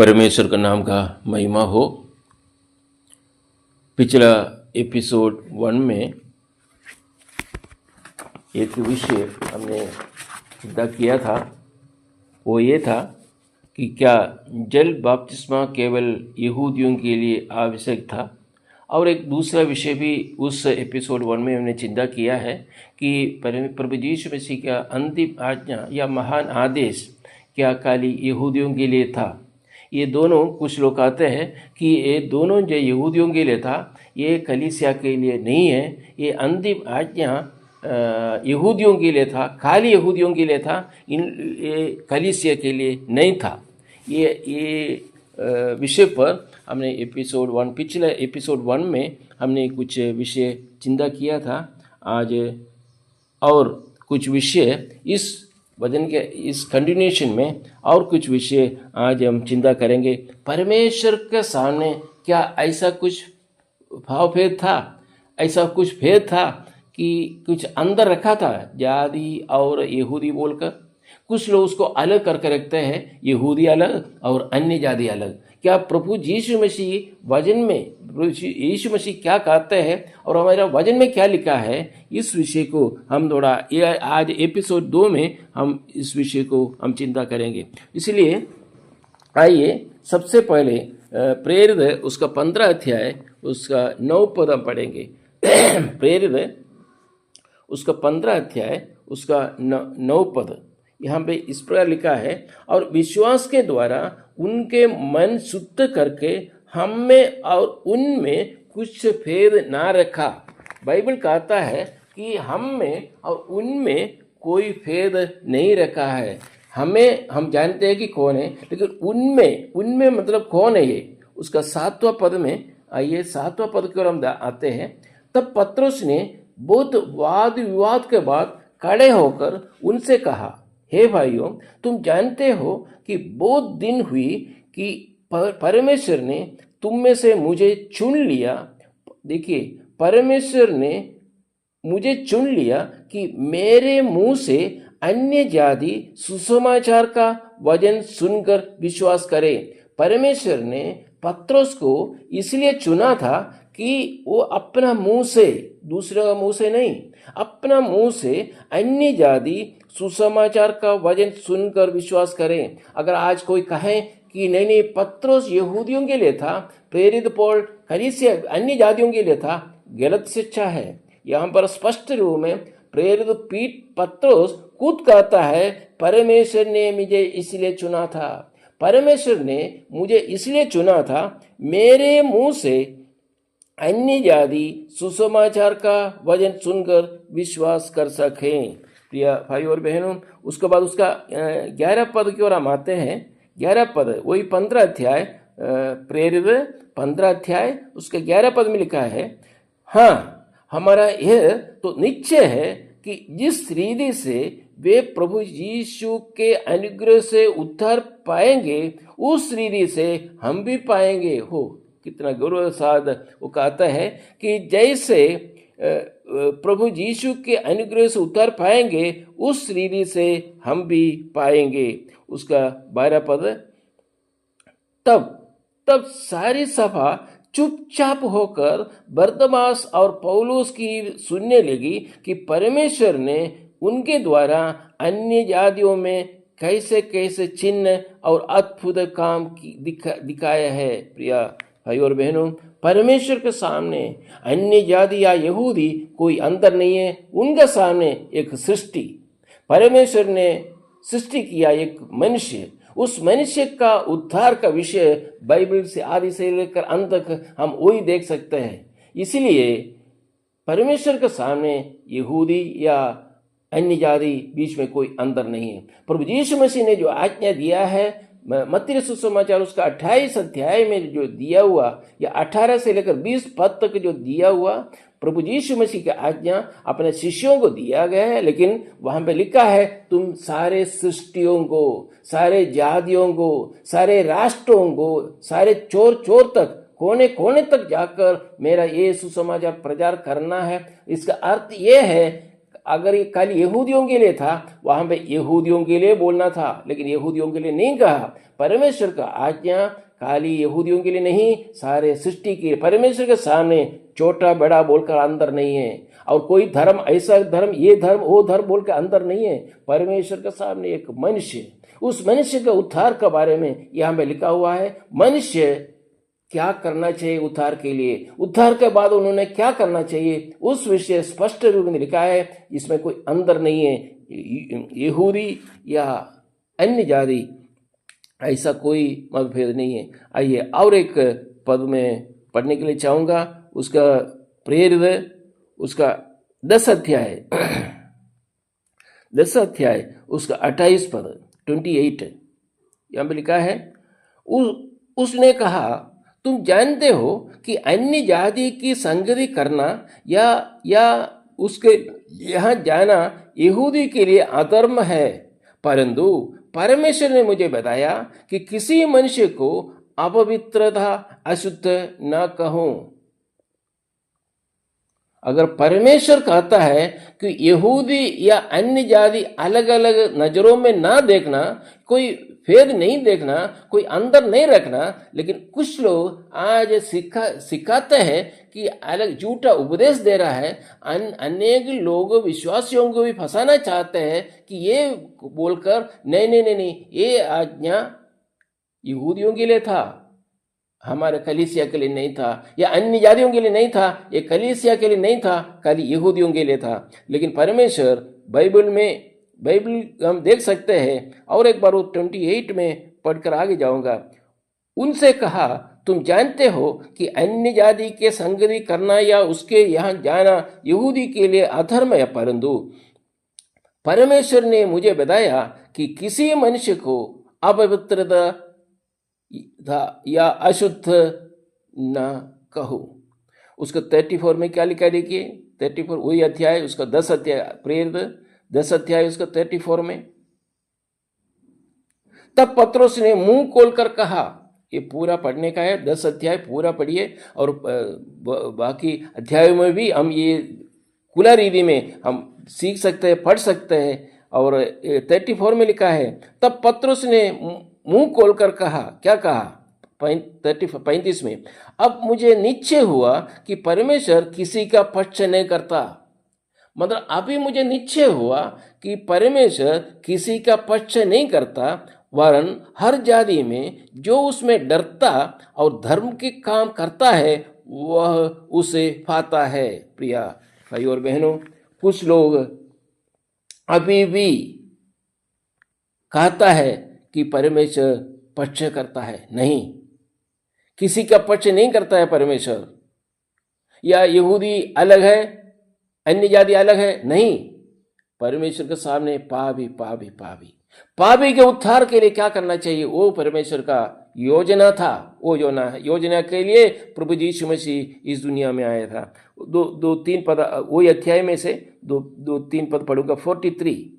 परमेश्वर का नाम का महिमा हो। पिछला एपिसोड 1 में एक विषय हमने चिंता किया था, वो ये था कि क्या जल बपतिस्मा केवल यहूदियों के लिए आवश्यक था। और एक दूसरा विषय भी उस एपिसोड 1 में हमने चिंता किया है कि प्रभु यीशु मसीह का अंतिम आज्ञा या महान आदेश क्या खाली यहूदियों के लिए था। ये दोनों, कुछ लोग कहते हैं कि ये दोनों जो यहूदियों के लिए था, ये कलीसिया के लिए नहीं है। ये अंतिम आज्ञा यहूदियों के लिए था, खाली यहूदियों के लिए था, ये कलीसिया के लिए नहीं था। ये विषय पर हमने पिछले एपिसोड 1 में हमने कुछ विषय चिंता किया था। आज और कुछ विषय इस वचन के इस कंटिन्यूएशन में और कुछ विषय आज हम चिंता करेंगे। परमेश्वर के सामने क्या ऐसा कुछ भावभेद था, ऐसा कुछ भेद था कि कुछ अंदर रखा था जाति और यहूदी बोलकर। कुछ लोग उसको अलग करके रखते हैं, यहूदी अलग और अन्य जाति अलग। क्या प्रभु यीशु मसीह वचन में यीशु मसीह क्या कहते हैं और हमारा वचन में क्या लिखा है, इस विषय को हम थोड़ा आज एपिसोड 2 में हम इस विषय को हम चिंता करेंगे। इसलिए आइए सबसे पहले प्रेरित उसका 15 अध्याय उसका 9 पद हम पढ़ेंगे। प्रेरित उसका 15 अध्याय उसका 9 पद यहाँ पे इस प्रकार लिखा है, और विश्वास के द्वारा उनके मन शुद्ध करके हम में और उनमें कुछ भेद ना रखा। बाइबल कहता है कि हम में और उनमें कोई भेद नहीं रखा है। हम जानते हैं कि कौन है, लेकिन उनमें मतलब कौन है ये, उसका 7वां पद में। आइए 7वां पद की ओर हम आते हैं। तब पत्रुस ने बहुत वाद विवाद के बाद खड़े होकर उनसे कहा, हे भाइयों, तुम जानते हो कि बहुत दिन हुई कि परमेश्वर ने तुम में से मुझे चुन लिया। देखिए, परमेश्वर ने मुझे चुन लिया कि मेरे मुंह से अन्य जाति सुसमाचार का वचन सुनकर विश्वास करे। परमेश्वर ने पत्रुस को इसलिए चुना था कि वो अपना मुंह से, दूसरे का मुंह से नहीं, अपना मुंह से अन्य जाति सुसमाचार का वचन सुनकर विश्वास करें। अगर आज कोई कहे कि नहीं पत्रुस यहूदियों के लिए था, प्रेरित पौल कलीसिया अन्य जातियों के लिए था, गलत शिक्षा है। यहाँ पर स्पष्ट रूप में प्रेरित पत्रुस खुद कहता है, परमेश्वर ने मुझे इसलिए चुना था, परमेश्वर ने मुझे इसलिए चुना था मेरे मुंह से अन्य जाति सुसमाचार का वचन सुनकर विश्वास कर सकें। प्रिय भाई और बहनों, उसके बाद उसका 11 पद की ओर हम आते हैं। 11 पद वही 15 अध्याय, प्रेरित 15 अध्याय उसके 11 पद में लिखा है, हाँ, हमारा यह तो निश्चय है कि जिस रीति से वे प्रभु यीशु के अनुग्रह से उद्धार पाएंगे, उस रीति से हम भी पाएंगे। हो, कितना गौरव के साथ वो कहता है कि जैसे प्रभु यीशु के अनुग्रह से उद्धार पाएंगे, उस रीति से हम भी पाएंगे। उसका 12 पद, तब सारी सभा चुपचाप होकर बरनबास और पौलुस की सुनने लगी कि परमेश्वर ने उनके द्वारा अन्य जातियों में कैसे कैसे चिन्ह और अद्भुत काम दिखाया है। प्रिय भाई और बहनों, परमेश्वर के सामने अन्य जाति या यहूदी कोई अंतर नहीं है। उनके सामने एक सृष्टि, परमेश्वर ने सृष्टि किया एक मनुष्य, उस मनुष्य का उद्धार का विषय बाइबल से आदि से लेकर अंत तक हम वही देख सकते हैं। इसलिए परमेश्वर के सामने यहूदी या अन्य जाति बीच में कोई अंतर नहीं है। प्रभु यीशु मसीह ने जो आज्ञा दिया है, मत्ती सुसमाचार उसका 28 अध्याय में जो दिया हुआ, या 18 से लेकर 20 पद तक जो दिया हुआ, प्रभु यीशु मसीह की आज्ञा अपने शिष्यों को दिया गया है। लेकिन वहां पे लिखा है, तुम सारे सृष्टियों को, सारे जातियों को, सारे राष्ट्रों को, सारे चोर चोर तक, कोने कोने तक जाकर मेरा ये सुसमाचार प्रचार करना है। इसका अर्थ ये है, अगर ये खाली यहूदियों के लिए था, वहां पे यहूदियों के लिए बोलना था, लेकिन यहूदियों के लिए नहीं कहा। परमेश्वर का आज्ञा खाली यहूदियों के लिए नहीं, सारे सृष्टि के। परमेश्वर के सामने छोटा बड़ा बोलकर अंदर नहीं है, और कोई धर्म ऐसा धर्म, ये धर्म वो धर्म बोल के अंदर नहीं है। परमेश्वर के सामने एक मनुष्य, उस मनुष्य के उद्धार के बारे में यहाँ पे लिखा हुआ है। मनुष्य क्या करना चाहिए उद्धार के लिए, उद्धार के बाद उन्होंने क्या करना चाहिए, उस विषय स्पष्ट रूप में लिखा है। इसमें कोई अंदर नहीं है, यहूदी या अन्य जाति, ऐसा कोई मतभेद नहीं है। आइए और एक पद में पढ़ने के लिए चाहूँगा, उसका प्रेरित, उसका 10 अध्याय 10 अध्याय उसका 28 पद 28, यहाँ पे लिखा है, उसने कहा, तुम जानते हो कि अन्य जाति की संगति करना या उसके यहाँ जाना यहूदी के लिए अधर्म है, परंतु परमेश्वर ने मुझे बताया कि किसी मनुष्य को अपवित्रता अशुद्ध न कहूं। अगर परमेश्वर कहता है कि यहूदी या अन्य जाति अलग अलग नजरों में ना देखना, कोई भेद नहीं देखना, कोई अंदर नहीं रखना, लेकिन कुछ लोग आज सिखाते हैं कि अलग झूठा उपदेश दे रहा है। अनेक लोग विश्वासियों को भी फंसाना चाहते हैं कि ये बोलकर नहीं नहीं नहीं नहीं, ये आज्ञा यहूदियों के लिए था, हमारे कलीसिया के लिए नहीं था, या अन्य जातियों के लिए नहीं था, ये कलीसिया के लिए नहीं था, खाली यहूदियों के लिए था। लेकिन परमेश्वर बाइबल हम देख सकते हैं, और एक बार वो 28 में पढ़कर आगे जाऊंगा। उनसे कहा, तुम जानते हो कि अन्य जाति के संगति करना या उसके यहाँ जाना यहूदी के लिए अधर्म है, परंतु परमेश्वर ने मुझे बताया कि किसी मनुष्य को अपवित्रता या अशुद्ध न कहो। उसका 34 में क्या लिखा है, देखिए 34 वही अध्याय, उसका 10 अध्याय, प्रेरित 10 अध्याय उसका 34 में। तब पत्रोस ने मुंह खोलकर कहा, ये पूरा पढ़ने का है, 10 अध्याय पूरा पढ़िए, और बाकी अध्यायों में भी हम ये खुला रीति में हम सीख सकते हैं, पढ़ सकते हैं। और 34 में लिखा है, तब पत्रोस ने मुंह खोलकर कहा, क्या कहा 35 में, अब मुझे निश्चय हुआ कि परमेश्वर किसी का पक्ष नहीं करता। मतलब अभी मुझे निश्चय हुआ कि परमेश्वर किसी का पक्ष नहीं करता, वरन हर जाति में जो उसमें डरता और धर्म के काम करता है वह उसे पाता है। प्रिया भाई और बहनों, कुछ लोग अभी भी कहता है कि परमेश्वर पक्ष करता है। नहीं, किसी का पक्ष नहीं करता है परमेश्वर। या यहूदी अलग है, अन्य जाति अलग है, नहीं। परमेश्वर के सामने पापी के उद्धार के लिए क्या करना चाहिए, वो परमेश्वर का योजना था। वो योजना के लिए प्रभु यीशु मसीह इस दुनिया में आया था। दो तीन पद वही अध्याय में से दो तीन पद पढ़ूंगा। 43,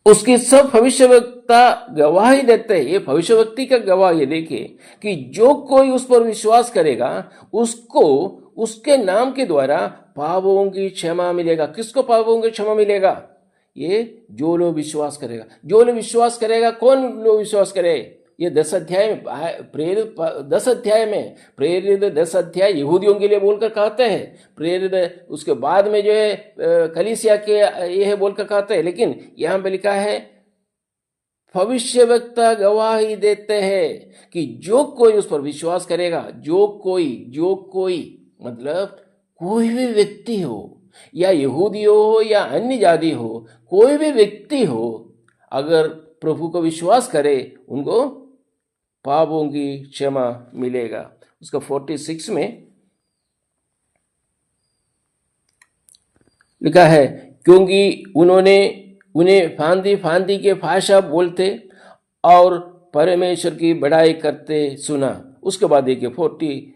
उसकी सब भविष्यवक्ता गवाही देते हैं। ये भविष्यवक्ति का गवाह ये देखिए कि जो कोई उस पर विश्वास करेगा उसको उसके नाम के द्वारा पापों की क्षमा मिलेगा। किसको पापों की क्षमा मिलेगा? ये जो लोग विश्वास करेगा। जो लोग विश्वास करेगा, कौन लोग विश्वास करे? ये 10 अध्याय में प्रेरित 10 अध्याय में प्रेरित 10 अध्याय यहूदियों के लिए बोलकर कहते हैं। प्रेरित उसके बाद में जो है कलीसिया के ये है बोलकर कहते हैं। लेकिन यहाँ पे लिखा है भविष्यवक्ता गवाही देते हैं कि जो कोई उस पर विश्वास करेगा, जो कोई मतलब कोई भी व्यक्ति हो, या यहूदी हो या अन्य जाति हो, कोई भी व्यक्ति हो, अगर प्रभु को विश्वास करे उनको पापों की क्षमा मिलेगा। उसका 46 में लिखा है क्योंकि उन्हें फांदी के भाषा बोलते और परमेश्वर की बड़ाई करते सुना। उसके बाद देखिए 47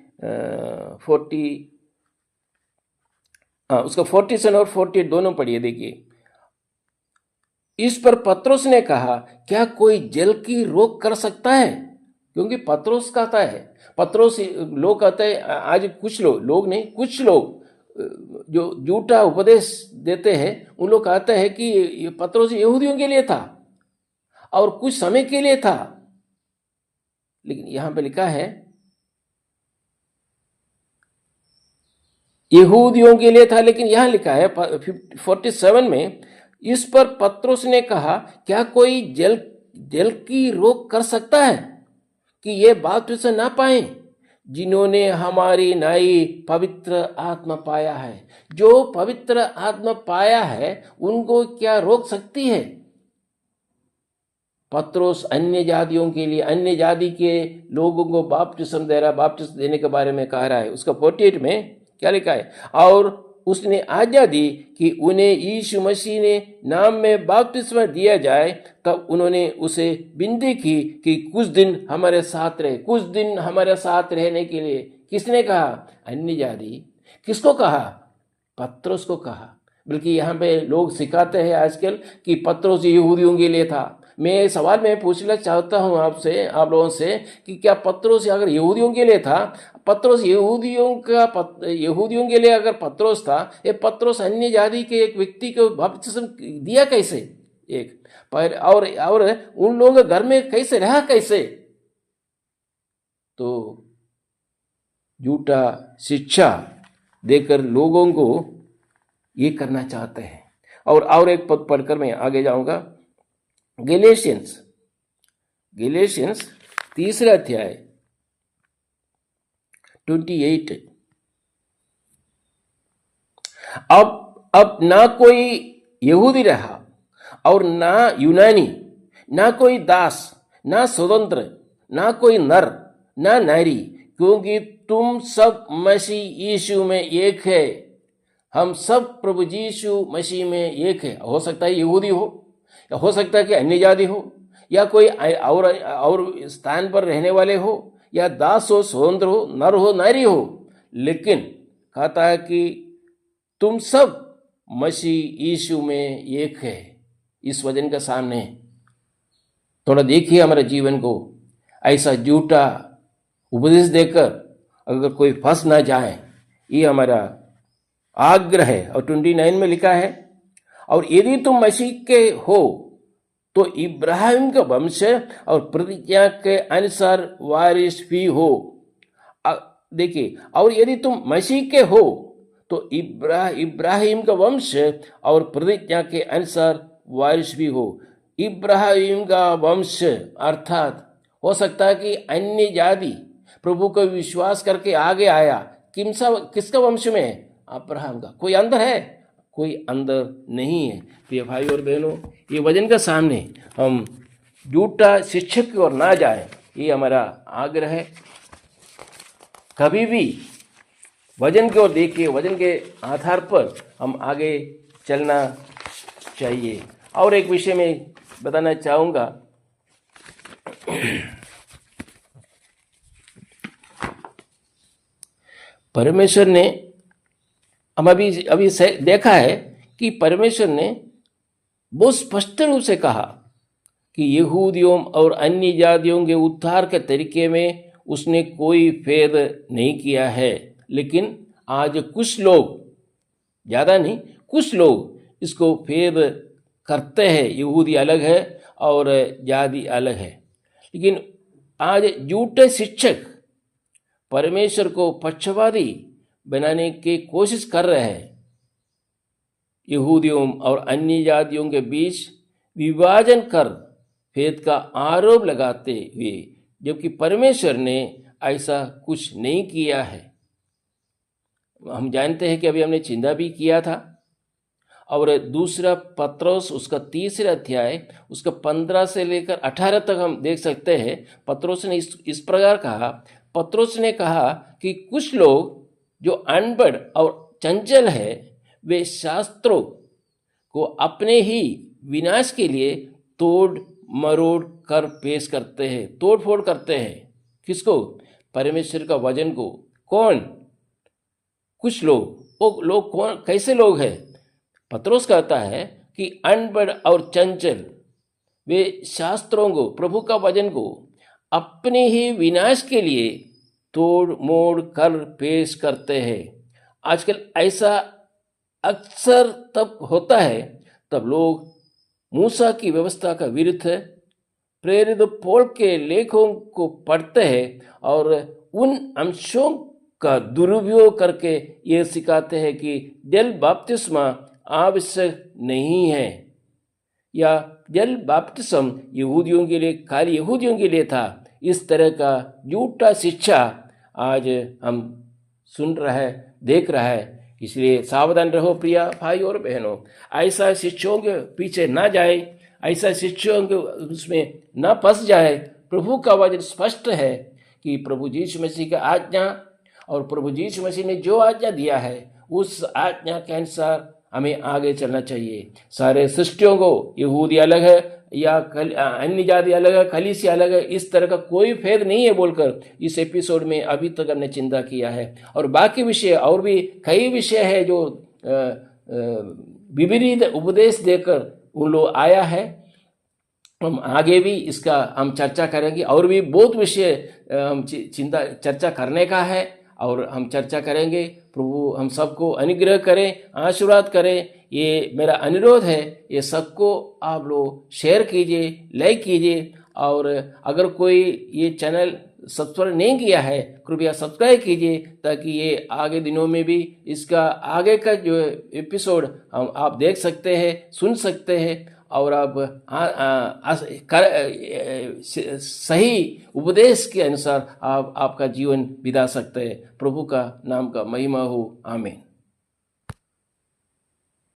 और 48 दोनों पढ़िए। देखिए, इस पर पत्रोस ने कहा, क्या कोई जल की रोक कर सकता है? क्योंकि पत्रोस कहता है, पत्रोस लोग कहते हैं, आज कुछ लोग नहीं, कुछ लोग जो झूठा उपदेश देते हैं उन लोग कहते हैं कि ये पत्रोस यहूदियों के लिए था और कुछ समय के लिए था। लेकिन यहां पे लिखा है यहूदियों के लिए था, लेकिन यहां लिखा है 47 में, इस पर पत्रोस ने कहा, क्या कोई जल की रोक कर सकता है कि ये बपतिस्मा ना पाए जिन्होंने हमारी नई पवित्र आत्मा पाया है? जो पवित्र आत्मा पाया है उनको क्या रोक सकती है? पत्रोस अन्य जातियों के लिए, अन्य जाति के लोगों को बपतिस्मा दे रहा, बपतिस्मा देने के बारे में कह रहा है। उसका 48 में क्या लिखा है? और उसने आज्ञा दी कि उन्हें यीशु मसीह ने नाम में बपतिस्मा दिया जाए। तब उन्होंने उसे विनती की कि कुछ दिन हमारे साथ रहे, कुछ दिन हमारे साथ रहने के लिए। किसने कहा? अन्य जाति। किसको कहा? पत्रोस को कहा। बल्कि यहाँ पे लोग सिखाते हैं आजकल कि पत्रोस यहूदियों के लिए था। मैं सवाल में पूछना चाहता हूँ आपसे, आप लोगों से, कि क्या पत्रोस अगर यहूदियों के लिए था, पत्रोस यहूदियों के लिए अगर पत्रोस था, ये पत्रोस अन्य जाति के एक व्यक्ति को बपतिस्मा दिया कैसे? एक पर और उन लोगों के घर में कैसे रहा, कैसे? तो झूठा शिक्षा देकर लोगों को ये करना चाहते हैं। और एक पद पढ़कर मैं आगे जाऊंगा। गैलेशियंस 3 अध्याय 28। अब ना कोई यहूदी रहा और ना यूनानी, ना कोई दास, ना स्वतंत्र, ना कोई नर, ना नारी, क्योंकि तुम सब मसीह यीशु में एक है। हम सब प्रभु यीशु मसीह में एक है। हो सकता है यहूदी हो, या हो सकता है कि अन्य जाति हो, या कोई और स्थान पर रहने वाले हो, या दास हो, स्वतंत्र हो, नर हो, नारी हो, लेकिन कहता है कि तुम सब मसीह यीशु में एक है। इस वचन के सामने थोड़ा देखिए हमारे जीवन को। ऐसा झूठा उपदेश देकर अगर कोई फंस ना जाए, ये हमारा आग्रह है। और 29 में लिखा है, और यदि तुम मसीह के हो तो इब्राहिम का वंश और प्रतिज्ञा के अनुसार वारिस भी हो। देखिए, और यदि तुम मसीह के हो तो इब्राहिम का वंश और प्रतिज्ञा के अनुसार वारिस भी हो। इब्राहिम का वंश अर्थात हो सकता है कि अन्य जाति प्रभु को विश्वास करके आगे आया। किसका वंश में है? अब्राहम का। कोई अंदर है? कोई अंदर नहीं है। प्रिय भाई और बहनों, ये वचन के सामने हम झूठा शिक्षक की ओर ना जाए, ये हमारा आग्रह है। कभी भी वचन की ओर देखिए, वचन के आधार पर हम आगे चलना चाहिए। और एक विषय में बताना चाहूँगा। परमेश्वर ने, हम अभी देखा है कि परमेश्वर ने बहुत स्पष्ट रूप से कहा कि यहूदियों और अन्य जातियों के उद्धार के तरीके में उसने कोई भेद नहीं किया है। लेकिन आज कुछ लोग, ज़्यादा नहीं, कुछ लोग इसको भेद करते हैं। यहूदी अलग है और जाति अलग है। लेकिन आज झूठे शिक्षक परमेश्वर को पक्षपाती बनाने की कोशिश कर रहे हैं। यहूदियों और अन्य जातियों के बीच विभाजन कर भेद का आरोप लगाते हुए, जबकि परमेश्वर ने ऐसा कुछ नहीं किया है। हम जानते हैं कि अभी हमने चिंता भी किया था। और दूसरा पत्रोस उसका 3 अध्याय उसका 15 से लेकर 18 तक हम देख सकते हैं। पत्रोस ने इस प्रकार कहा। पत्रोस ने कहा कि कुछ लोग जो अनपढ़ और चंचल है, वे शास्त्रों को अपने ही विनाश के लिए तोड़ मरोड़ कर पेश करते हैं, तोड़ फोड़ करते हैं। किसको? परमेश्वर का वचन को। कौन? कुछ लोग। वो लोग कौन, कैसे लोग हैं? पत्रोस कहता है कि अनपढ़ और चंचल वे शास्त्रों को, प्रभु का वचन को अपने ही विनाश के लिए तोड़ मोड़ कर पेश करते हैं। आजकल ऐसा अक्सर तब होता है तब लोग मूसा की व्यवस्था का विरुद्ध प्रेरित पौल के लेखों को पढ़ते हैं और उन अंशों का दुरुपयोग करके ये सिखाते हैं कि जल बपतिस्मा आवश्यक नहीं है या जल बपतिस्म यहूदियों के लिए, खाली यहूदियों के लिए था। इस तरह का झूठा शिक्षा आज हम सुन रहा है, देख रहा है। इसलिए सावधान रहो प्रिय भाई और बहनों, ऐसा शिक्षाओं के पीछे ना जाए, ऐसा शिक्षाओं के उसमें ना फंस जाए। प्रभु का वचन स्पष्ट है कि प्रभु यीशु मसीह की आज्ञा और प्रभु यीशु मसीह ने जो आज्ञा दिया है उस आज्ञा के अनुसार हमें आगे चलना चाहिए। सारे सृष्टियों को, यहूदी अलग है या अन्य जाति अलग है, कलीसिया अलग है, इस तरह का कोई भेद नहीं है बोलकर इस एपिसोड में अभी तक हमने चिंता किया है। और बाकी विषय और भी कई विषय है जो विपरीत उपदेश देकर उन लोग आया है। हम आगे भी इसका हम चर्चा करेंगे और भी बहुत विषय हम चर्चा करने का है और हम चर्चा करेंगे। प्रभु हम सबको अनुग्रह करें, आशीर्वाद करें, ये मेरा अनुरोध है। ये सबको आप लोग शेयर कीजिए, लाइक कीजिए और अगर कोई ये चैनल सब्सक्राइब नहीं किया है कृपया सब्सक्राइब कीजिए ताकि ये आगे दिनों में भी इसका आगे का जो एपिसोड हम आप देख सकते हैं, सुन सकते हैं और आप सही उपदेश के अनुसार आप आपका जीवन बिता सकते हैं। प्रभु का नाम का महिमा हो, आमीन।